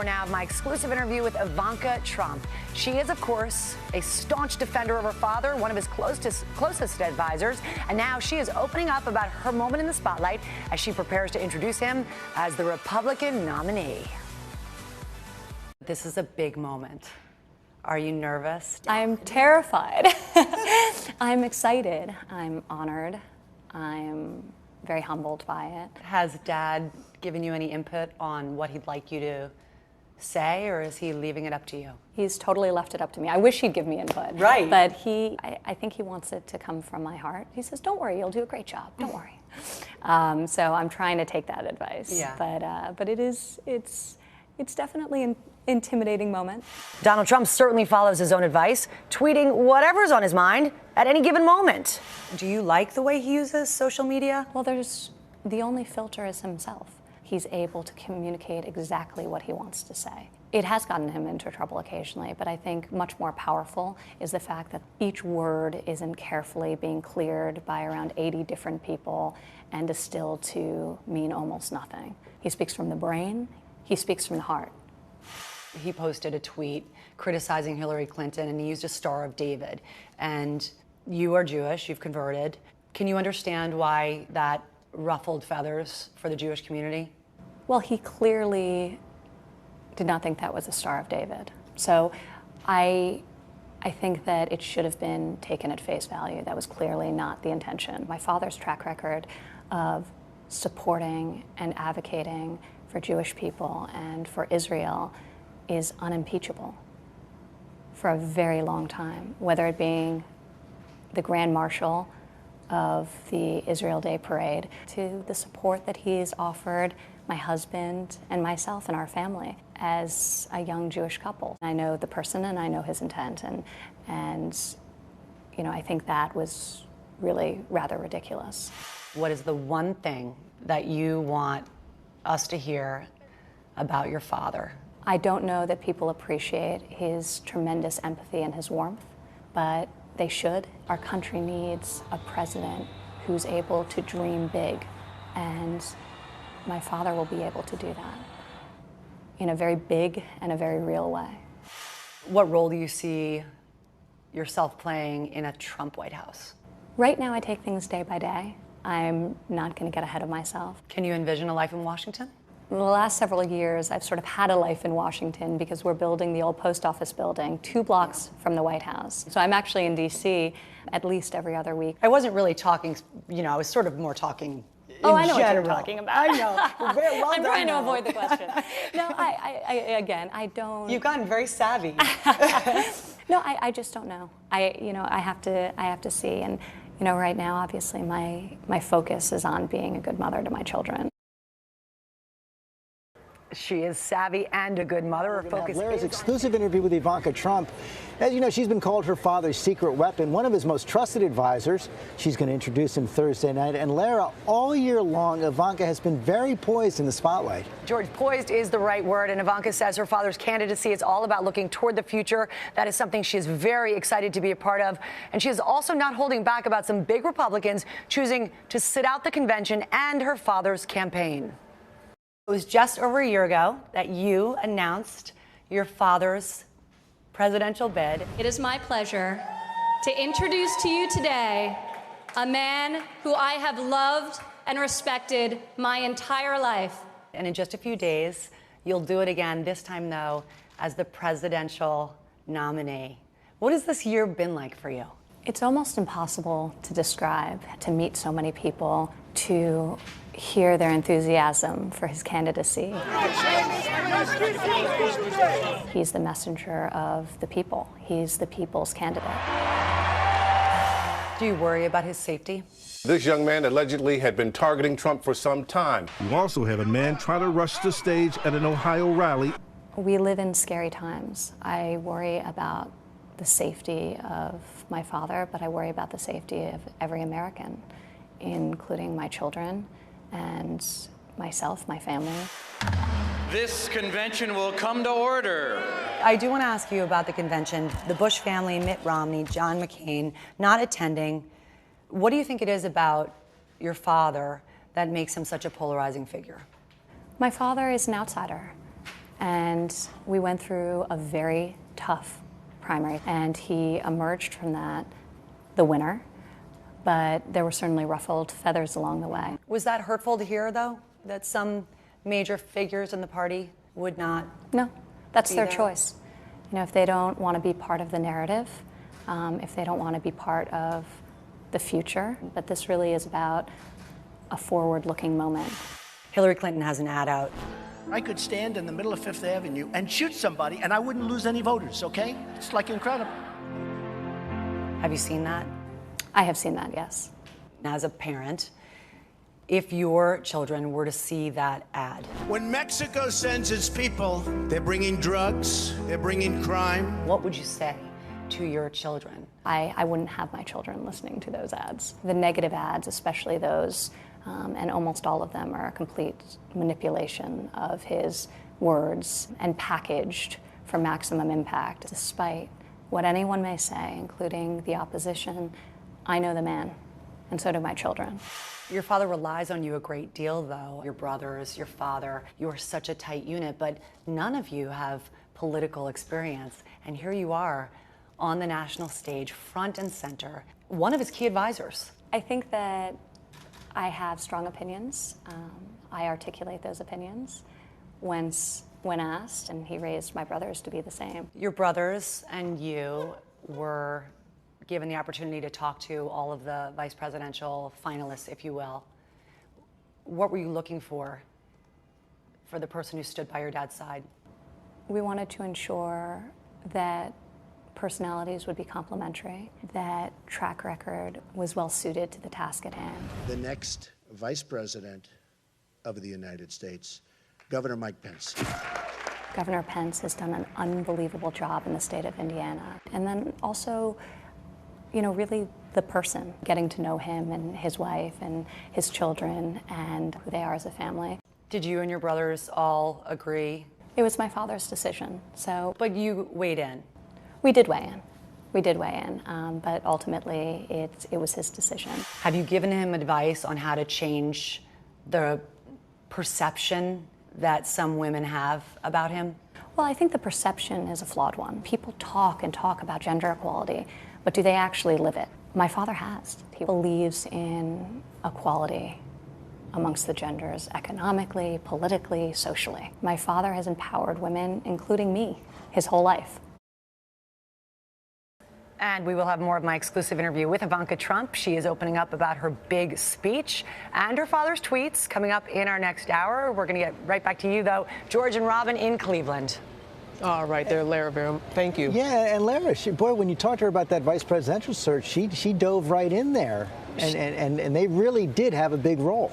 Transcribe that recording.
more now of my exclusive interview with Ivanka Trump. She is, of course, a staunch defender of her father, one of his closest advisors, and now she is opening up about her moment in the spotlight as she prepares to introduce him as the Republican nominee. This is a big moment. Are you nervous? I'm terrified. I'm excited. I'm honored. I'm very humbled by it. Has Dad given you any input on what he'd like you to say, or is he leaving it up to you? He's totally left it up to me. I wish he'd give me input. Right. But I think he wants it to come from my heart. He says, don't worry, you'll do a great job. Don't worry. So I'm trying to take that advice. Yeah. But it's definitely an intimidating moment. Donald Trump certainly follows his own advice, tweeting whatever's on his mind at any given moment. Do you like the way he uses social media? Well, the only filter is himself. He's able to communicate exactly what he wants to say. It has gotten him into trouble occasionally, but I think much more powerful is the fact that each word isn't carefully being cleared by around 80 different people and distilled to mean almost nothing. He speaks from the brain, he speaks from the heart. He posted a tweet criticizing Hillary Clinton, and he used a Star of David. And you are Jewish, you've converted. Can you understand why that ruffled feathers for the Jewish community? Well, he clearly did not think that was a Star of David. So I think that it should have been taken at face value. That was clearly not the intention. My father's track record of supporting and advocating for Jewish people and for Israel is unimpeachable for a very long time, whether it being the Grand Marshal of the Israel Day Parade to the support that he's offered my husband and myself and our family as a young Jewish couple. I know the person and I know his intent, and you know, I think that was really rather ridiculous. What is the one thing that you want us to hear about your father? I don't know that people appreciate his tremendous empathy and his warmth, but they should. Our country needs a president who's able to dream big, and my father will be able to do that in a very big and a very real way. What role do you see yourself playing in a Trump White House? Right now I take things day by day. I'm not going to get ahead of myself. Can you envision a life in Washington? In the last several years, I've sort of had a life in Washington because we're building the old post office building 2 blocks from the White House. So I'm actually in D.C. at least every other week. I wasn't really talking, you know, I was sort of more talking in I know general. what you're talking about. I know. Very well I'm done trying to now. avoid the question. No, I don't. You've gotten very savvy. No, I just don't know. I have to see. And, you know, right now, obviously, my focus is on being a good mother to my children. She is savvy and a good mother. Her focus Blair's is exclusive interview with Ivanka Trump. As you know, she's been called her father's secret weapon, one of his most trusted advisors. She's going to introduce him Thursday night. And Lara, all year long, Ivanka has been very poised in the spotlight. George, poised is the right word, and Ivanka says her father's candidacy is all about looking toward the future. That is something she is very excited to be a part of, and she is also not holding back about some big Republicans choosing to sit out the convention and her father's campaign. It was just over a year ago that you announced your father's presidential bid. It is my pleasure to introduce to you today a man who I have loved and respected my entire life. And in just a few days, you'll do it again, this time, though, as the presidential nominee. What has this year been like for you? It's almost impossible to describe, to meet so many people, to hear their enthusiasm for his candidacy. He's the messenger of the people. He's the people's candidate. Do you worry about his safety? This young man allegedly had been targeting Trump for some time. You also had a man try to rush the stage at an Ohio rally. We live in scary times. I worry about the safety of my father, but I worry about the safety of every American, including my children and myself, my family. This convention will come to order. I do want to ask you about the convention. The Bush family, Mitt Romney, John McCain, not attending. What do you think it is about your father that makes him such a polarizing figure? My father is an outsider. And we went through a very tough primary, and he emerged from that the winner, but there were certainly ruffled feathers along the way. Was that hurtful to hear, though, that some major figures in the party would not? No, that's be their there? choice. You know, if they don't want to be part of the narrative, if they don't want to be part of the future, but this really is about a forward-looking moment. Hillary Clinton has an ad out. I could stand in the middle of Fifth Avenue and shoot somebody and I wouldn't lose any voters, okay? It's like incredible. Have you seen that? I have seen that, yes. As a parent, if your children were to see that ad, When Mexico sends its people, they're bringing drugs, they're bringing crime. what would you say to your children? I wouldn't have my children listening to those ads. The negative ads, especially those, and almost all of them are a complete manipulation of his words and packaged for maximum impact. Despite what anyone may say, including the opposition, I know the man, and so do my children. Your father relies on you a great deal, though. Your brothers, your father, you are such a tight unit, but none of you have political experience. And here you are on the national stage, front and center, one of his key advisors. I think that I have strong opinions. I articulate those opinions when asked, and he raised my brothers to be the same. Your brothers and you were given the opportunity to talk to all of the vice presidential finalists, if you will. What were you looking for the person who stood by your dad's side? We wanted to ensure that personalities would be complementary, that track record was well suited to the task at hand. The next vice president of the United States, Governor Mike Pence. Governor Pence has done an unbelievable job in the state of Indiana. And then also, you know, really the person, getting to know him and his wife and his children and who they are as a family. Did you and your brothers all agree? It was my father's decision, so. But you weighed in. We did weigh in. We did weigh in, but ultimately it was his decision. Have you given him advice on how to change the perception that some women have about him? Well, I think the perception is a flawed one. People talk and talk about gender equality, but do they actually live it? My father has. He believes in equality amongst the genders, economically, politically, socially. My father has empowered women, including me, his whole life. And we will have more of my exclusive interview with Ivanka Trump. She is opening up about her big speech and her father's tweets coming up in our next hour. We're going to get right back to you, though. George and Robin in Cleveland. All right there, Lara. Thank you. Yeah, and Lara, boy, when you talked to her about that vice presidential search, she dove right in there, and they really did have a big role.